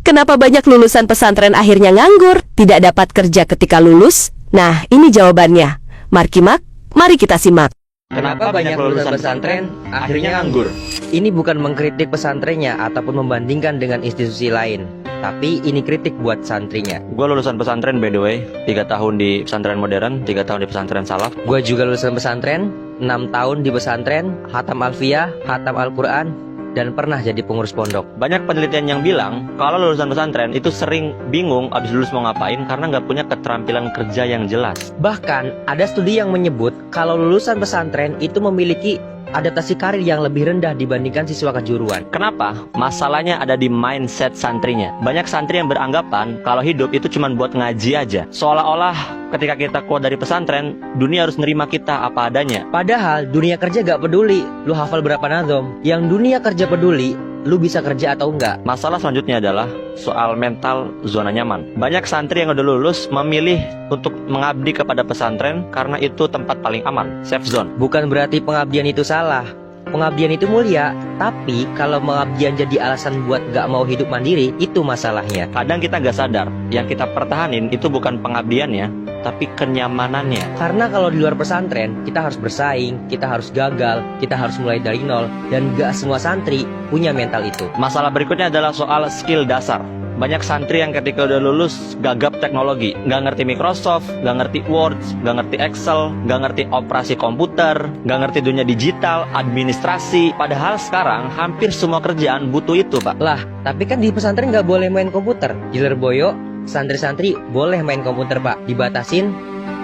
Kenapa banyak lulusan pesantren akhirnya nganggur, tidak dapat kerja ketika lulus? Nah, ini jawabannya. Mari kita simak. Kenapa banyak lulusan pesantren akhirnya nganggur? Ini bukan mengkritik pesantrennya ataupun membandingkan dengan institusi lain, tapi ini kritik buat santrinya. Gue lulusan pesantren by the way, 3 tahun di pesantren modern, 3 tahun di pesantren salaf. Gue juga lulusan pesantren, 6 tahun di pesantren, khatam Alfiyah, khatam Al-Quran, dan pernah jadi pengurus pondok. Banyak penelitian yang bilang kalau lulusan pesantren itu sering bingung abis lulus mau ngapain karena nggak punya keterampilan kerja yang jelas. Bahkan ada studi yang menyebut kalau lulusan pesantren itu memiliki adaptasi karir yang lebih rendah dibandingkan siswa kejuruan. Kenapa? Masalahnya ada di mindset santrinya. Banyak santri yang beranggapan kalau hidup itu cuma buat ngaji aja. Seolah-olah ketika kita keluar dari pesantren, dunia harus nerima kita apa adanya. Padahal dunia kerja gak peduli lu hafal berapa nazom. Yang dunia kerja peduli, lu bisa kerja atau enggak. Masalah selanjutnya adalah soal mental zona nyaman. Banyak santri yang udah lulus memilih untuk mengabdi kepada pesantren karena itu tempat paling aman, safe zone. Bukan berarti pengabdian itu salah. Pengabdian itu mulia, tapi kalau pengabdian jadi alasan buat gak mau hidup mandiri, itu masalahnya. Kadang kita gak sadar, yang kita pertahanin itu bukan pengabdiannya, tapi kenyamanannya. Karena kalau di luar pesantren, kita harus bersaing, kita harus gagal, kita harus mulai dari nol, dan gak semua santri punya mental itu. Masalah berikutnya adalah soal skill dasar. Banyak santri yang ketika udah lulus gagap teknologi, nggak ngerti Microsoft, nggak ngerti Word, nggak ngerti Excel, nggak ngerti operasi komputer, nggak ngerti dunia digital, administrasi. Padahal sekarang hampir semua kerjaan butuh itu, Pak. Lah, tapi kan di pesantren nggak boleh main komputer. Di Lirboyo, santri-santri boleh main komputer, Pak. Dibatasin,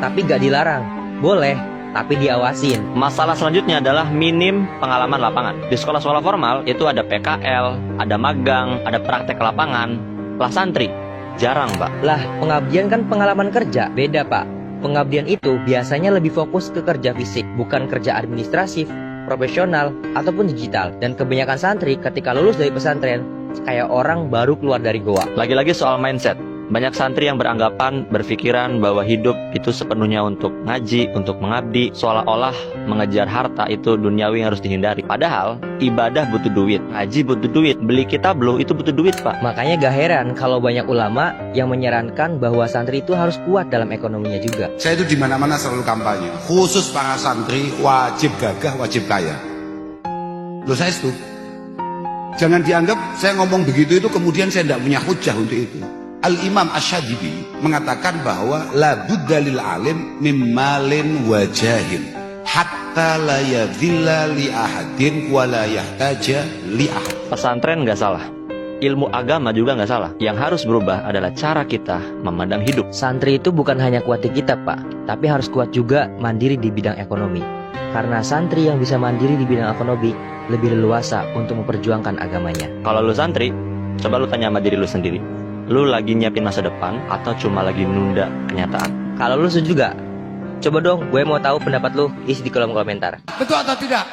tapi nggak dilarang. Boleh, tapi diawasin. Masalah selanjutnya adalah minim pengalaman lapangan. Di sekolah-sekolah formal itu ada PKL, ada magang, ada praktek lapangan. Lah santri, jarang, Pak. Lah, pengabdian kan pengalaman kerja. Beda, Pak. Pengabdian itu biasanya lebih fokus ke kerja fisik, bukan kerja administratif, profesional, ataupun digital. Dan kebanyakan santri ketika lulus dari pesantren kayak orang baru keluar dari goa. Lagi-lagi soal mindset. Banyak santri yang beranggapan, berpikiran bahwa hidup itu sepenuhnya untuk ngaji, untuk mengabdi, seolah-olah mengejar harta itu duniawi yang harus dihindari. Padahal ibadah butuh duit, ngaji butuh duit, beli kitab loh itu butuh duit, Pak. Makanya gak heran kalau banyak ulama yang menyarankan bahwa santri itu harus kuat dalam ekonominya juga. Saya itu di mana-mana selalu kampanye, khusus para santri wajib gagah, wajib kaya. Loh, saya itu jangan dianggap saya ngomong begitu itu kemudian saya tidak punya hujah untuk itu. Al-Imam Asy-Syadzili mengatakan bahwa la budda lil alim mimmalin wajahin hatta la yadhilla li ahadin wa la yahtaja li ahad. Pesantren nggak salah, ilmu agama juga nggak salah. Yang harus berubah adalah cara kita memandang hidup. Santri itu bukan hanya kuat di kitab, Pak, tapi harus kuat juga mandiri di bidang ekonomi. Karena santri yang bisa mandiri di bidang ekonomi lebih leluasa untuk memperjuangkan agamanya. Kalau lu santri, coba lu tanya sama diri lu sendiri. Lu lagi nyiapin masa depan atau cuma lagi nunda kenyataan? Kalau lu setuju gak? Coba dong, gue mau tahu pendapat lu, isi di kolom komentar. Betul atau tidak?